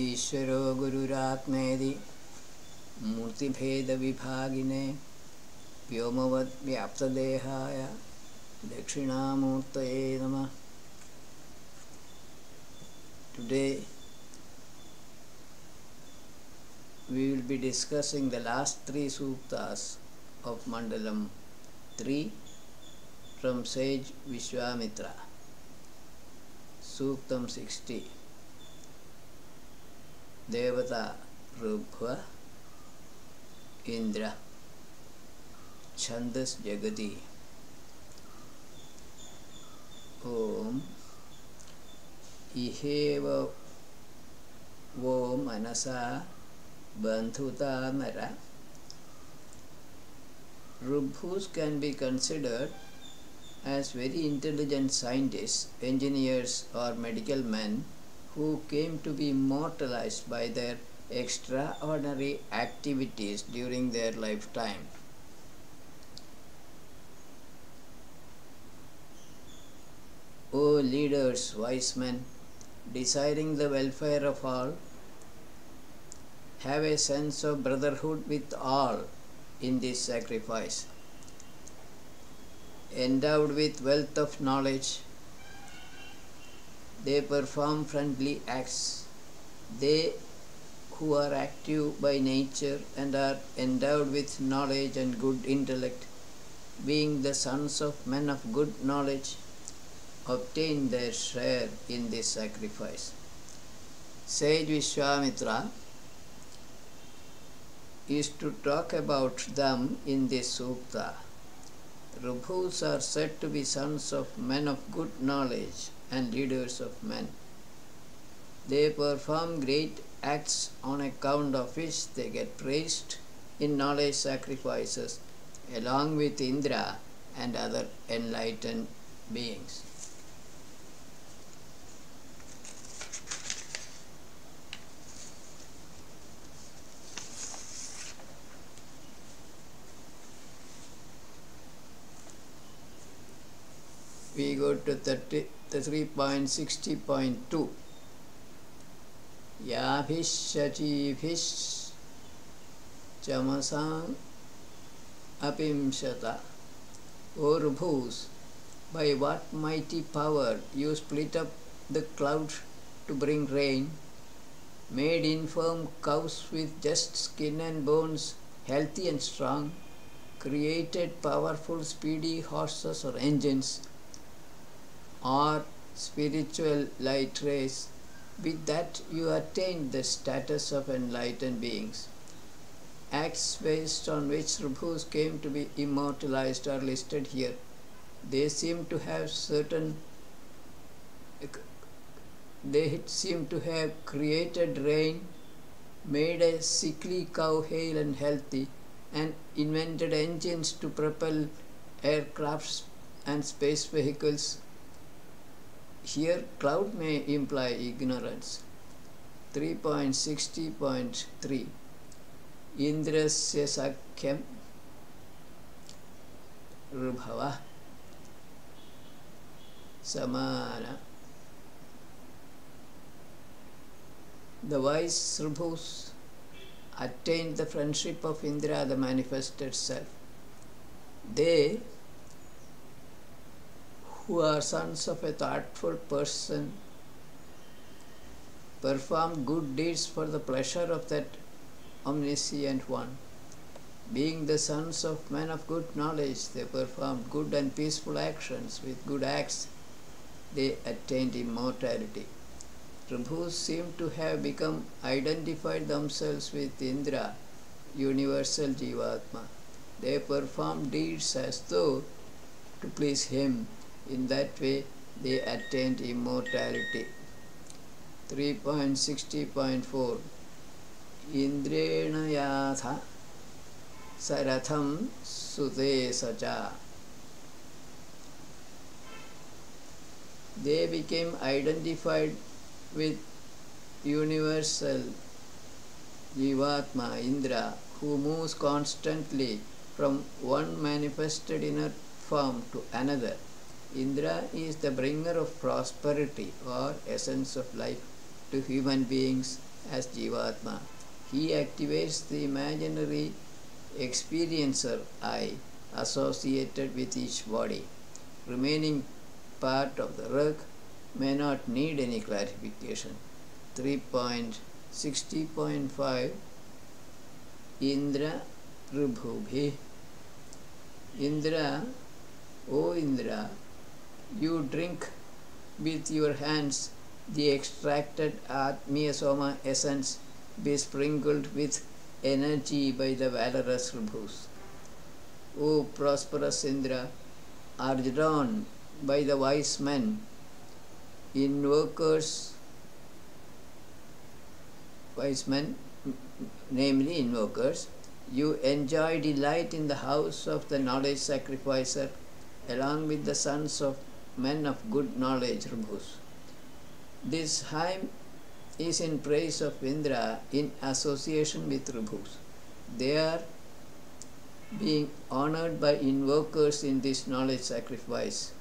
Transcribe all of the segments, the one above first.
ईश्वरो गुरुरात्मेति मूर्तिभेदविभागिने व्योमवद्व्याप्तदेहाय दक्षिणामूर्तये नमः. Today we will be discussing the last three suktas of Mandalam 3 from sage Vishwamitra. Suktam 60. Devata Rubhva Indra Chandas Jagati. Om Iheva Vo Manasa Bandhuta Mara. Rubhus can be considered as very intelligent scientists, engineers or medical men who came to be immortalized by their extraordinary activities during their lifetime. O leaders, wise men, desiring the welfare of all, have a sense of brotherhood with all in this sacrifice. Endowed with wealth of knowledge, they perform friendly acts. They who are active by nature and are endowed with knowledge and good intellect, being the sons of men of good knowledge, obtain their share in this sacrifice. Sage Vishwamitra is to talk about them in this sukta. Rubhus are said to be sons of men of good knowledge and leaders of men. They perform great acts on account of which they get praised in knowledge sacrifices along with Indra and other enlightened beings. We go to 3.60.2. Yabhishachibhish chamasang apimshata. O Rubhus, by what mighty power you split up the cloud to bring rain, made infirm cows with just skin and bones healthy and strong, created powerful speedy horses or engines, or spiritual light rays, with that you attained the status of enlightened beings. Acts based on which Rubhus came to be immortalized are listed here. They seem to have created rain, made a sickly cow hale and healthy, and invented engines to propel aircrafts and space vehicles. Here, cloud may imply ignorance. 3.60.3. Indrasya Sakhyam Rubhava Samana. The wise Rubhus attained the friendship of Indra, the manifested self. They who are sons of a thoughtful person perform good deeds for the pleasure of that omniscient one. Being the sons of men of good knowledge, they performed good and peaceful actions. With good acts, they attained immortality. Rubhus seem to have become identified themselves with Indra, universal Jivatma. They performed deeds as though to please him. In that way, they attained immortality. 3.60.4. Indrena yatha saratham sute sacha. They became identified with universal Jivatma, Indra, who moves constantly from one manifested inner form to another. Indra is the bringer of prosperity or essence of life to human beings as Jivatma. He activates the imaginary experiencer I associated with each body. Remaining part of the Rig may not need any clarification. 3.60.5 Indra Prabhubhi. Indra, O Indra, you drink with your hands the extracted Atmiya Soma essence besprinkled with energy by the valorous Prabhus. O prosperous Indra, urged on by the wise men, namely invokers, you enjoy delight in the house of the knowledge sacrificer along with the sons of men of good knowledge, Prabhus. This hymn is in praise of Indra in association with Prabhus. They are being honored by invokers in this knowledge sacrifice.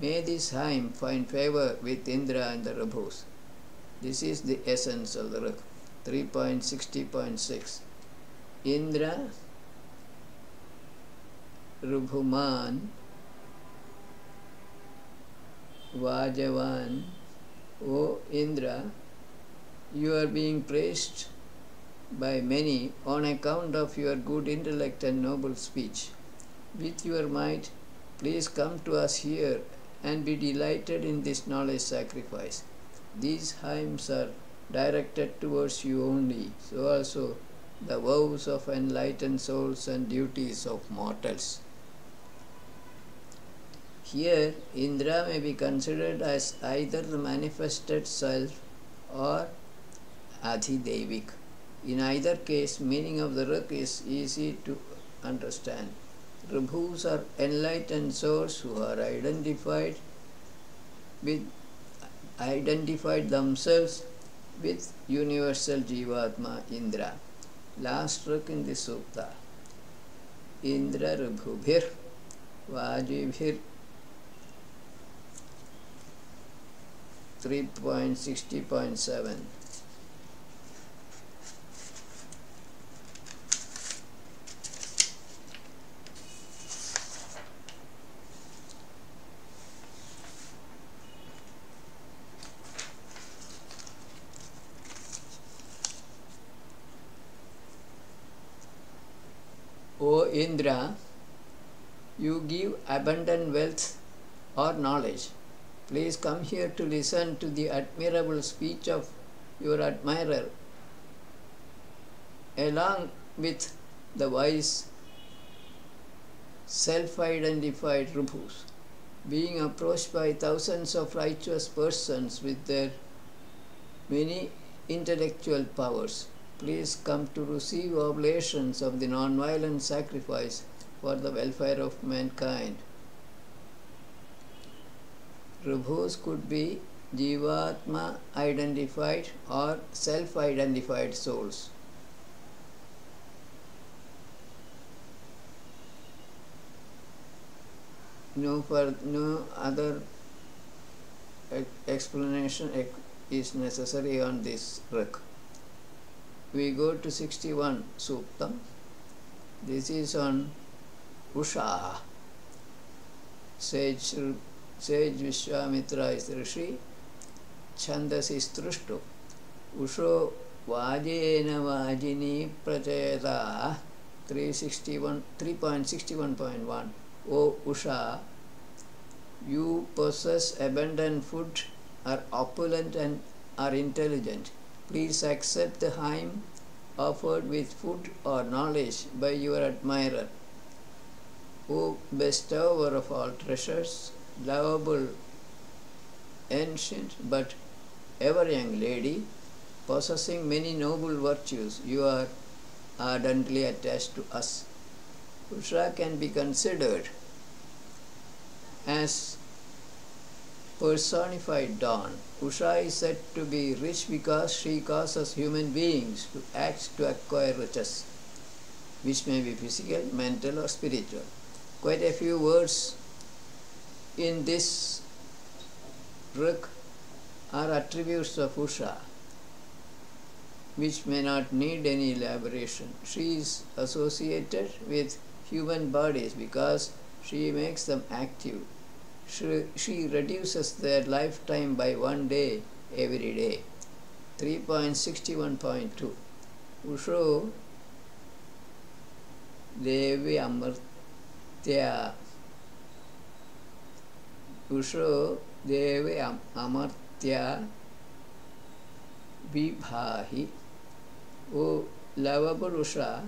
May this hymn find favor with Indra and the Prabhus. This is the essence of the Rig. 3.60.6 Indra Rubhuman Vajavan. O Indra, you are being praised by many on account of your good intellect and noble speech. With your might, please come to us here and be delighted in this knowledge sacrifice. These hymns are directed towards you only, so also the vows of enlightened souls and duties of mortals. Here, Indra may be considered as either the manifested self or Adhidevik. In either case, meaning of the Rig is easy to understand. Prabhus are enlightened souls who are identified themselves with universal Jivatma Indra. Last Rig in the Sukta. Indra Rubhubhir Vajibhir 3.60.7 O Indra, you give abundant wealth or knowledge. Please come here to listen to the admirable speech of your admirer, along with the wise, self-identified Prabhus. Being approached by thousands of righteous persons with their many intellectual powers, please come to receive oblations of the non-violent sacrifice for the welfare of mankind. Prabhus could be Jivatma identified or self-identified souls. No other explanation is necessary on this Rig. We go to 61 Suktam. This is on Usha. Sage Vishwamitra is Rishi. Chandas is Trushtu. Usho Vajena Vajini Prachayata 3.61.1 O Usha, you possess abundant food, are opulent and are intelligent. Please accept the hymn offered with food or knowledge by your admirer. O bestower of all treasures, lovable, ancient but ever young lady, possessing many noble virtues, you are ardently attached to us. Usha can be considered as personified dawn. Usha is said to be rich because she causes human beings to act to acquire riches, which may be physical, mental or spiritual. Quite a few words in this Rig are attributes of Usha. which may not need any elaboration. She is associated with human bodies because she makes them active. She reduces their lifetime by 1 day every day. 3.61.2 Usho Devi Amartya Usho Devi Amartya Vibhahi. O lovable Usha,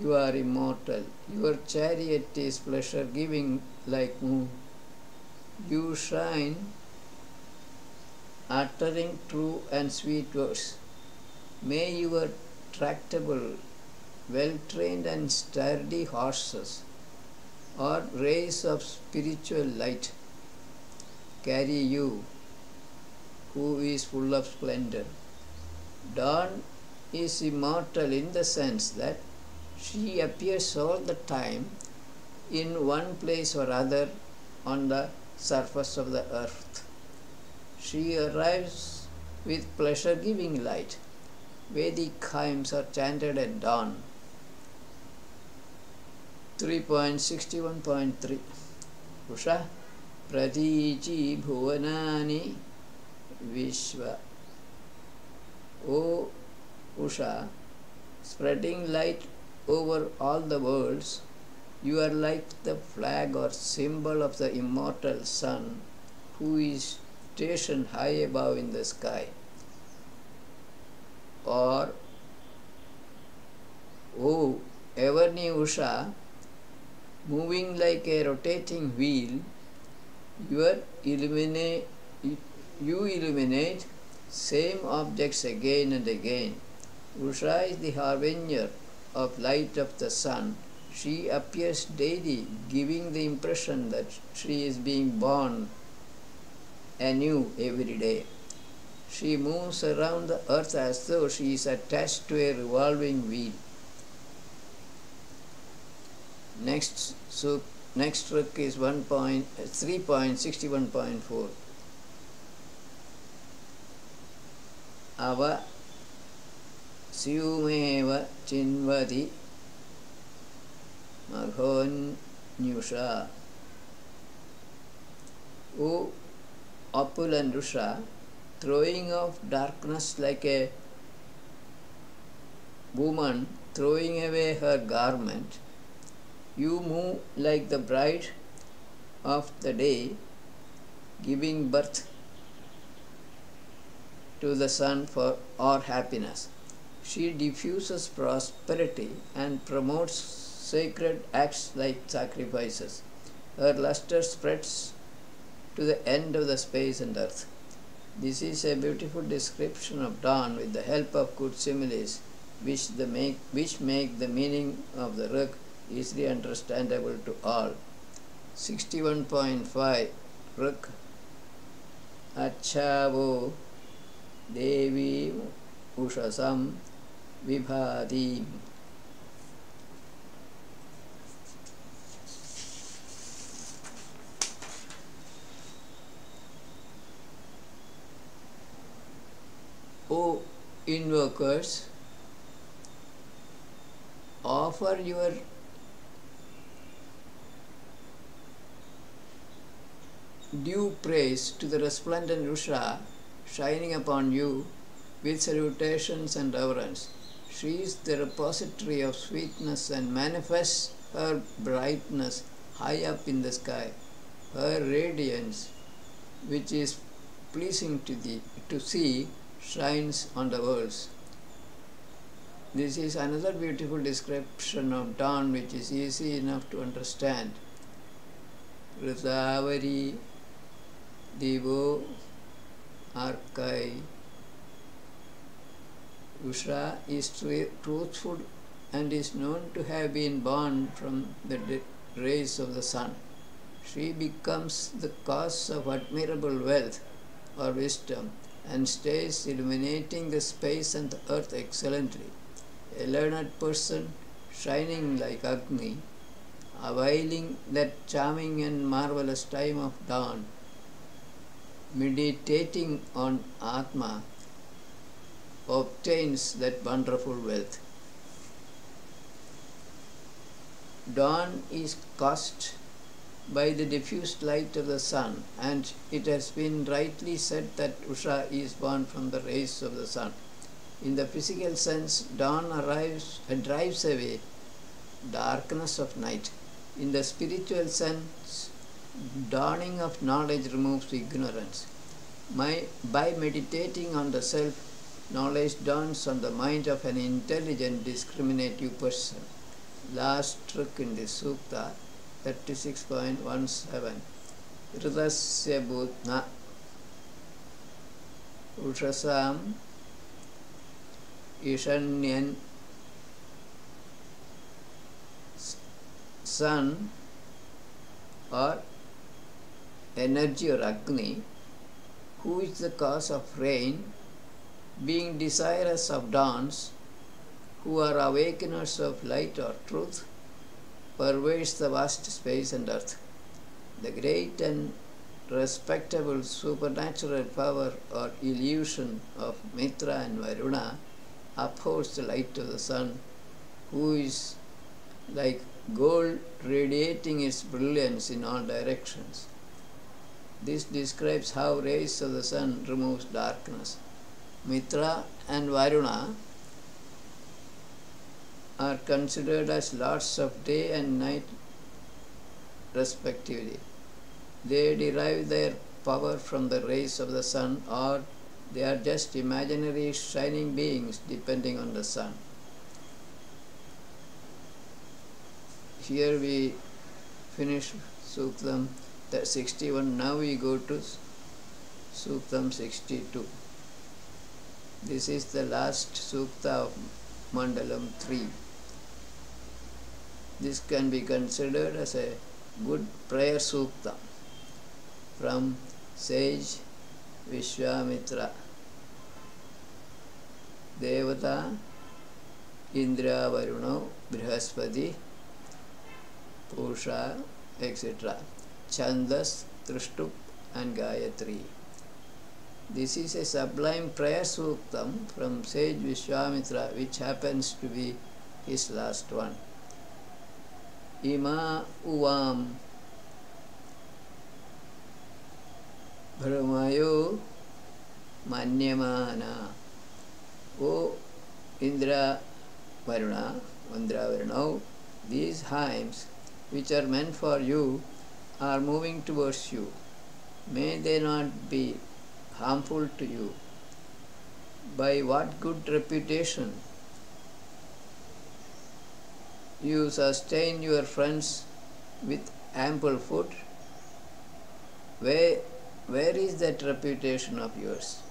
you are immortal. Your chariot is pleasure-giving like moon. You shine, uttering true and sweet words. May your tractable, well-trained and sturdy horses, or rays of spiritual light, carry you, who is full of splendor. Dawn is immortal in the sense that she appears all the time in one place or other on the surface of the earth. She arrives with pleasure-giving light. Vedic hymns are chanted at dawn. 3.61.3 Usha Pratichi Bhuvanani Vishva. O Usha, spreading light over all the worlds, you are like the flag or symbol of the immortal sun, who is stationed high above in the sky. Or, O ever-new Usha, moving like a rotating wheel, you illuminate same objects again and again. Usha is the harbinger of light of the sun. She appears daily, giving the impression that she is being born anew every day. She moves around the earth as though she is attached to a revolving wheel. Next trick is 3.61.4. Ava Syumeva Chinvadi Maghonyusha. O opulent Usha, throwing off darkness like a woman throwing away her garment, you move like the bride of the day, giving birth to the sun for our happiness. She diffuses prosperity and promotes sacred acts like sacrifices. Her luster spreads to the end of the space and earth. This is a beautiful description of dawn with the help of good similes, which make the meaning of the Rig easily understandable to all. 61.5 Rig Achavo Devi Ushasam Vibhadi. O invokers, offer your due praise to the resplendent Usha shining upon you with salutations and reverence. She is the repository of sweetness and manifests her brightness high up in the sky. Her radiance, which is pleasing to see, shines on the worlds. This is another beautiful description of dawn which is easy enough to understand. Ritavari Divo Arkai. Usha is truthful and is known to have been born from the rays of the sun. She becomes the cause of admirable wealth or wisdom and stays illuminating the space and the earth excellently. A learned person, shining like Agni, availing that charming and marvelous time of dawn, meditating on Atma, obtains that wonderful wealth. Dawn is caused by the diffused light of the sun, and it has been rightly said that Usha is born from the rays of the sun. In the physical sense, dawn drives away darkness of night. In the spiritual sense, dawning of knowledge removes ignorance. By meditating on the self, knowledge dawns on the mind of an intelligent, discriminative person. Last trick in this sukta, 36.17. Hridasya bhutna ushasam ishanyan. Sun or energy or Agni, who is the cause of rain, being desirous of dawns, who are awakeners of light or truth, pervades the vast space and earth. The great and respectable supernatural power or illusion of Mitra and Varuna upholds the light of the sun, who is like gold radiating its brilliance in all directions. This describes how rays of the sun removes darkness. Mitra and Varuna are considered as lords of day and night respectively. They derive their power from the rays of the sun, or they are just imaginary shining beings depending on the sun. Here we finish Suktam 61. Now we go to Suktam 62. This is the last Sukta of Mandalam 3. This can be considered as a good prayer Sukta from sage Vishwamitra. Devata Indra Varuna Brihaspati Pusha, etc. Chandas, Trishtup and Gayatri. This is a sublime prayer suktam from sage Vishwamitra, which happens to be his last one. Ima uvam brahmayo manyamana. O Indra Varuna, these hymns which are meant for you are moving towards you. May they not be harmful to you. By what good reputation you sustain your friends with ample food? Where is that reputation of yours?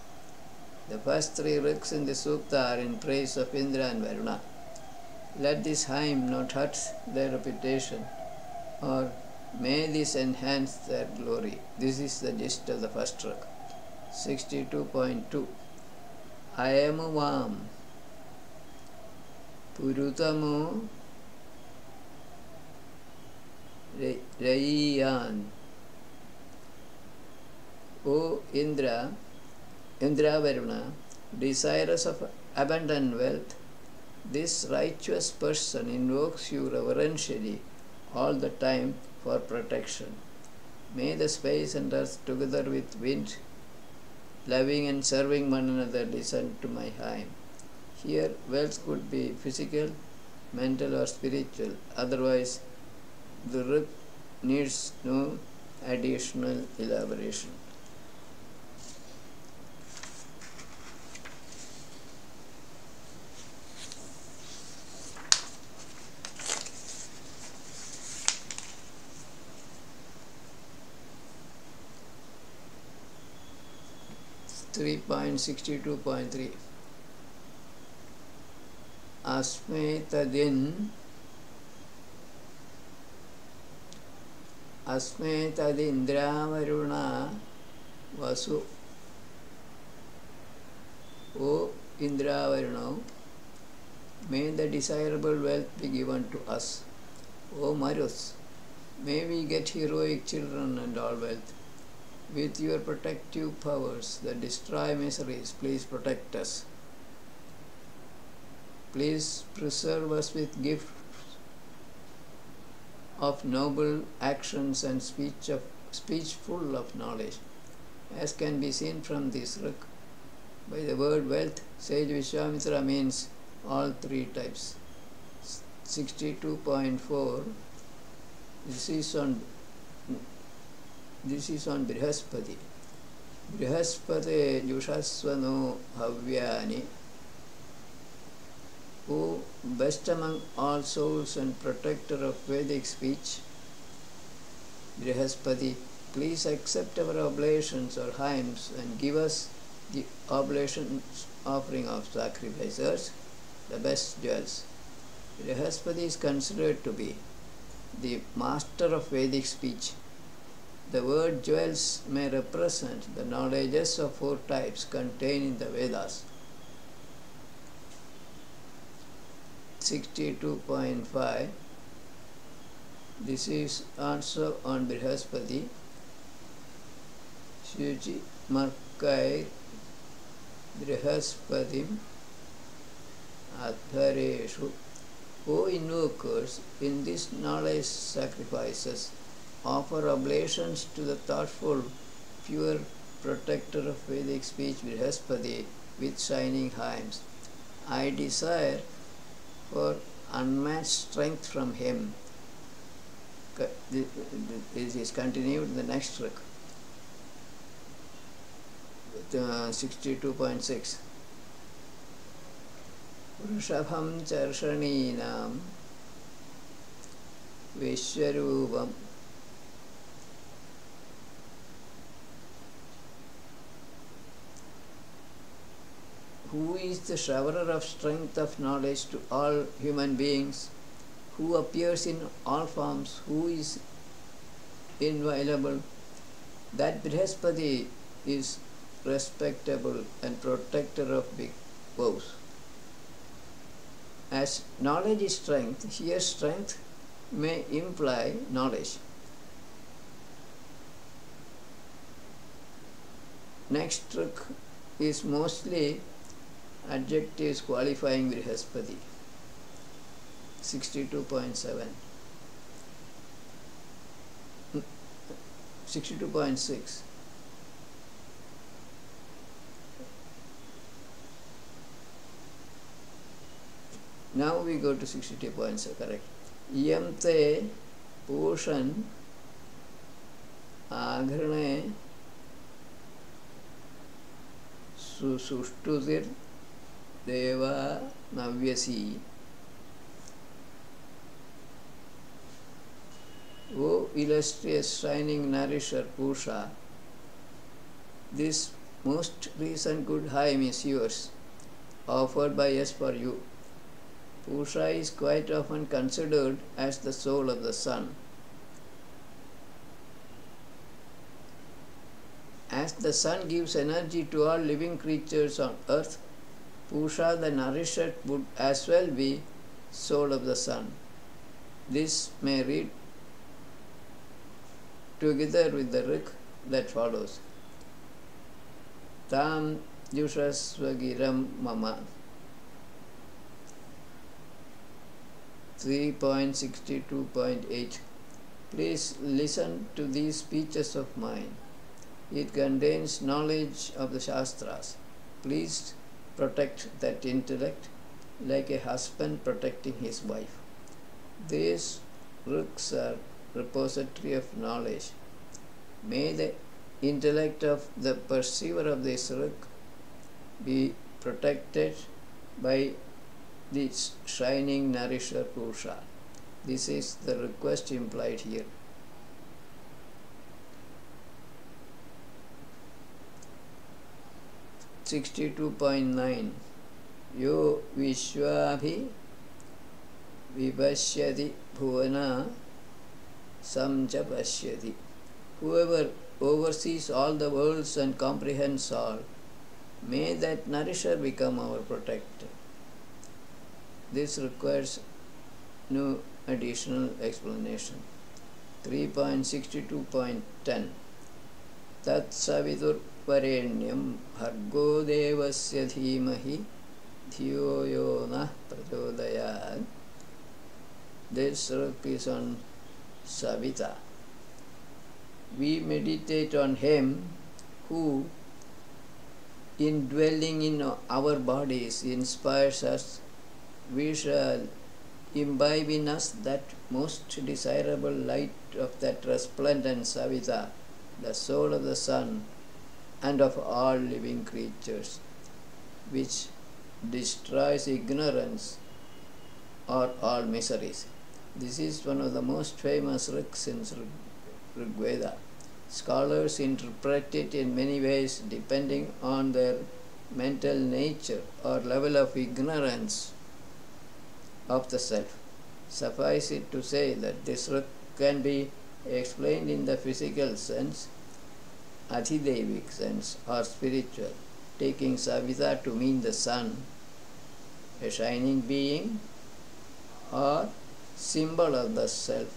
The first three riks in the sukta are in praise of Indra and Varuna. Let this hymn not hurt their reputation, or may this enhance their glory. This is the gist of the first rik. 62.2. Ayamuvam Purutamu Rayan. O Indra Varuna, desirous of abundant wealth, this righteous person invokes you reverentially all the time for protection. May the space and earth together with wind, loving and serving one another, listen to my hymn. Here wealth could be physical, mental or spiritual. Otherwise, the rik needs no additional elaboration. Three 62.3. Asme tadin Indra Varuna Vasu. O Indra Varuna, may the desirable wealth be given to us. O Marus, may we get heroic children and all wealth. With your protective powers that destroy miseries, please protect us. Please preserve us with gifts of noble actions and speech full of knowledge. As can be seen from this rik, by the word wealth, sage Vishwamitra means all three types. 62.4. This is on Brihaspati. Brihaspate Jushasvano Havyani. O best among all souls and protector of Vedic speech, Brihaspati, please accept our oblations or hymns and give us the oblation offering of sacrifices, the best jewels. Brihaspati is considered to be the master of Vedic speech. The word jewels may represent the knowledges of four types contained in the Vedas. 62.5. This is also on Brihaspati. Shuchi Markai Brihaspatim Adhareshu. O invokers, in these knowledge sacrifices, offer oblations to the thoughtful, pure protector of Vedic speech Brihaspati with shining hymns. I desire for unmatched strength from him. This is continued in the next rik. 62.6. Vrishabham Charshaninam Vishwarupam. Who is the showerer of strength of knowledge to all human beings, who appears in all forms, who is inviolable? That Brihaspati is respectable and protector of big bows. As knowledge is strength, here strength may imply knowledge. Next rik is mostly adjectives qualifying Brihaspati. 62.7. 62.6. Now we go to 62.7, correct. Iyam te poshan aghrane sushtudir deva navyasi. O illustrious shining nourisher Pusha, this most recent good hymn is yours, offered by us for you. Pusha is quite often considered as the soul of the sun. As the sun gives energy to all living creatures on earth, Pusha the nourisher would as well be soul of the sun. This may read together with the rik that follows. Tam Jushasvagiram Mama. 3.62.8. Please listen to these speeches of mine. It contains knowledge of the Shastras. Please protect that intellect like a husband protecting his wife. These riks are repository of knowledge. May the intellect of the perceiver of this rik be protected by this shining nourisher Pusha. This is the request implied here. .9 Yo Vishwabhi Vibashyati Bhuvana Samcha Pashyati. Whoever oversees all the worlds and comprehends all, may that nourisher become our protector. This requires no additional explanation. 3.62.10 Tat Savitur Parenyam Bhargo Devasya Dhimahi Dhiyo yo na prachodayat. This sloka is on Savita. We meditate on Him who, indwelling in our bodies, inspires us. We shall imbibe in us that most desirable light of that resplendent Savita, the soul of the sun and of all living creatures, which destroys ignorance or all miseries. This is one of the most famous riks in Rig Veda. Scholars interpret it in many ways depending on their mental nature or level of ignorance of the self. Suffice it to say that this rik can be explained in the physical sense, adhidevic sense, or spiritual, taking Savita to mean the sun, a shining being, or symbol of the self,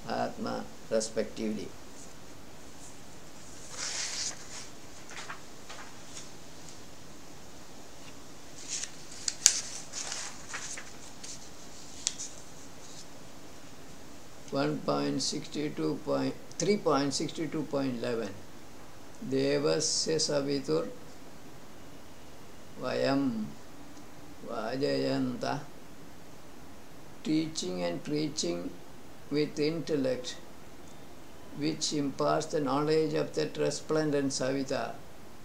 Atma, respectively. .3.62.11 Devasya Savitur Vayam Vajayanta. Teaching and preaching with intellect, which imparts the knowledge of that resplendent Savita,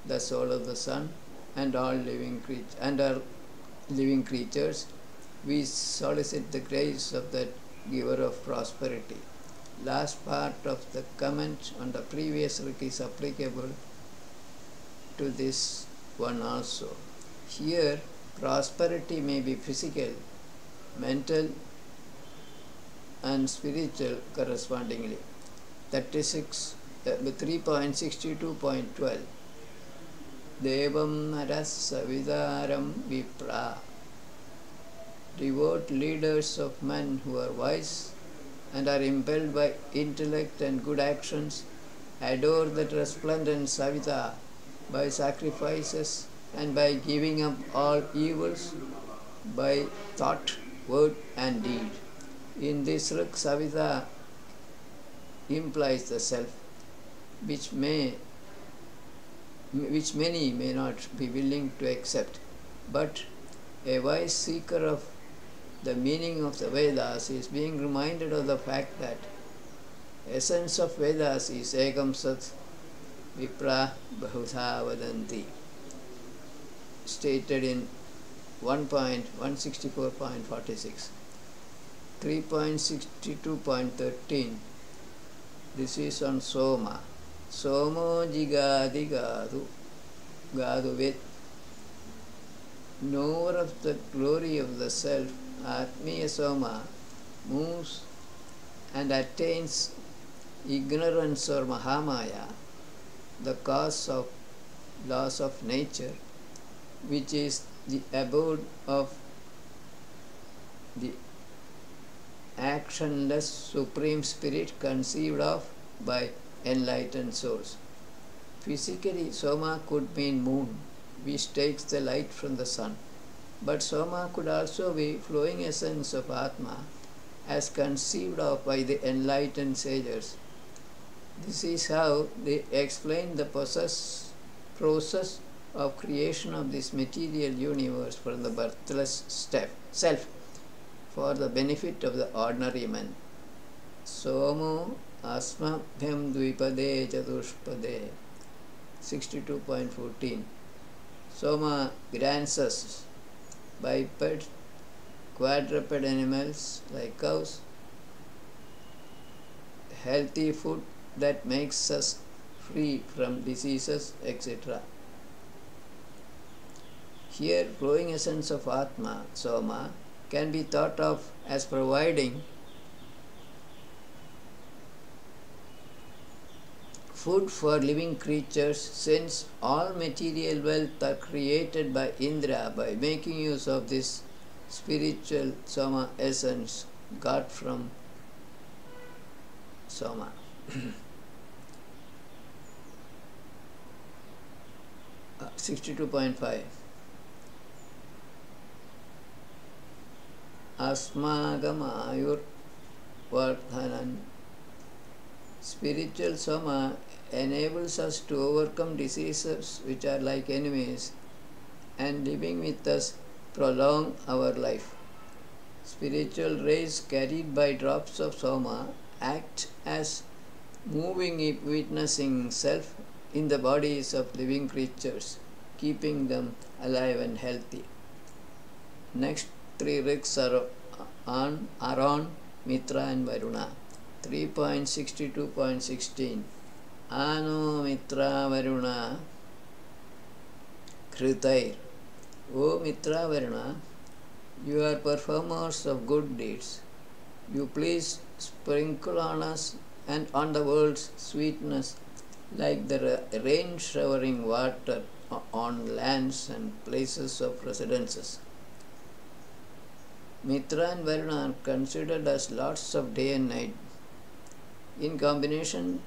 the soul of the sun, and all living creatures, we solicit the grace of that giver of prosperity. Last part of the comment on the previous rik is applicable to this one also. Here, prosperity may be physical, mental, and spiritual correspondingly. 3.62.12 Devam naras savidaram vipra. Devout leaders of men who are wise and are impelled by intellect and good actions adore that resplendent Savita by sacrifices and by giving up all evils by thought, word and deed. In this rik, Savita implies the self, which many may not be willing to accept. But a wise seeker of the meaning of the Vedas is being reminded of the fact that essence of Vedas is Ekam Sat Vipra Bahudha Vadanti, stated in 1.164.46. 3.62.13 This is on Soma. Somo Jigadi Gadu Gaduvet. Knower of the glory of the self, Atmiya Soma, moves and attains ignorance or Mahamaya, the cause of laws of nature, which is the abode of the actionless Supreme Spirit conceived of by enlightened souls. Physically, Soma could mean moon, which takes the light from the sun. But Soma could also be flowing essence of Atma as conceived of by the enlightened sages. This is how they explain the process of creation of this material universe from the birthless self for the benefit of the ordinary man. Somo asmabhyam dvipade chatushpade 62.14 Soma grants us biped, quadruped animals like cows, healthy food that makes us free from diseases, etc. Here, flowing essence of Atma, Soma, can be thought of as providing food for living creatures, since all material wealth are created by Indra by making use of this spiritual Soma essence got from Soma. 62.5 Asmagamāyur Vardhanan. Spiritual Soma enables us to overcome diseases which are like enemies, and living with us prolong our life. Spiritual rays carried by drops of Soma act as moving witnessing self in the bodies of living creatures, keeping them alive and healthy. Next three rigs are on Mitra and Varuna. 3.62.16 Ano Mitra Varuna Kritair. O Mitra Varuna, you are performers of good deeds. You please sprinkle on us and on the world's sweetness like the rain showering water on lands and places of residences. Mitra and Varuna are considered as lords of day and night. In combination,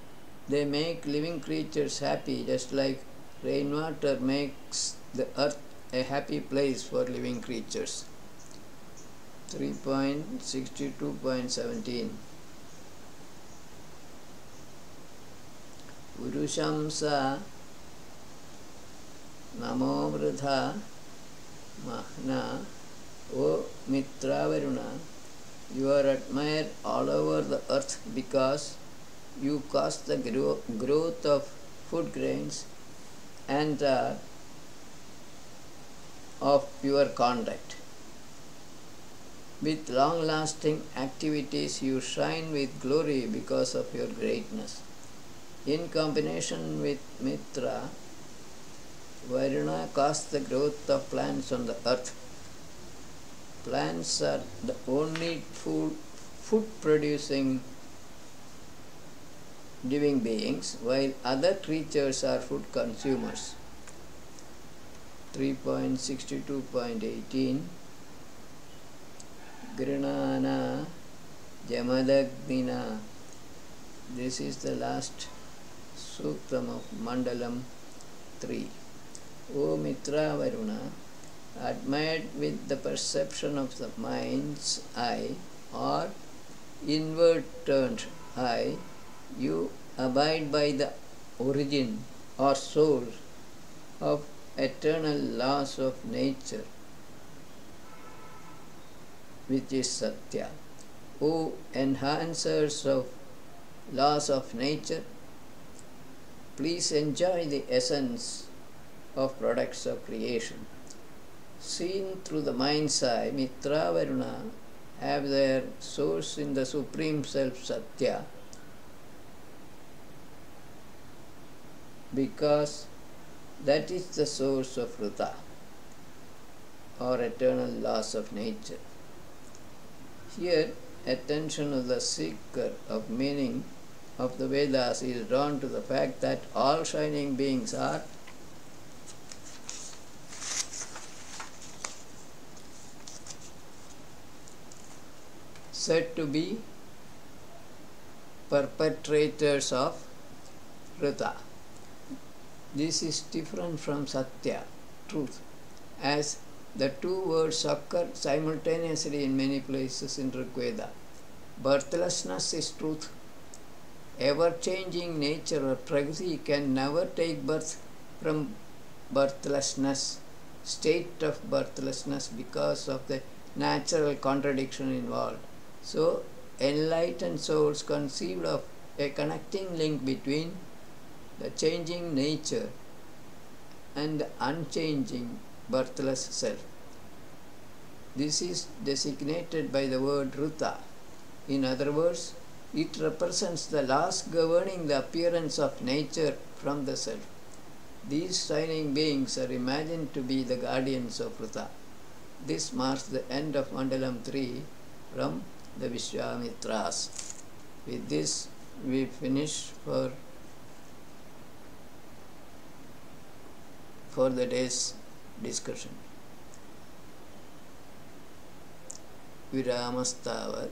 they make living creatures happy, just like rainwater makes the earth a happy place for living creatures. 3.62.17 Urushamsa Namo Vridha Mahna. O Mitra Varuna, you are admired all over the earth because you cause the growth of food grains and of pure conduct. With long-lasting activities, you shine with glory because of your greatness. In combination with Mitra, Varuna causes the growth of plants on the earth. Plants are the only food-producing living beings, while other creatures are food consumers. 3.62.18 Grinana Jamadagnina. This is the last suktam of Mandalam 3. O Mitra Varuna, admired with the perception of the mind's eye or inward turned eye, you abide by the origin or source of eternal laws of nature, which is Satya. O enhancers of laws of nature, please enjoy the essence of products of creation. Seen through the mind's eye, Mitra Varuna have their source in the Supreme Self Satya, because that is the source of Vrita or eternal laws of nature. Here, attention of the seeker of meaning of the Vedas is drawn to the fact that all shining beings are said to be perpetrators of Vrita. This is different from Satya, truth, as the two words occur simultaneously in many places in Rigveda. Birthlessness is truth. Ever-changing nature or Prakriti can never take birth from birthlessness, state of birthlessness, because of the natural contradiction involved. So, enlightened souls conceived of a connecting link between the changing nature and the unchanging birthless self. This is designated by the word Ruta. In other words, it represents the laws governing the appearance of nature from the self. These shining beings are imagined to be the guardians of Ruta. This marks the end of Mandalam 3 from the Vishwamitras. With this, we finish for the day's discussion. Viramastavat.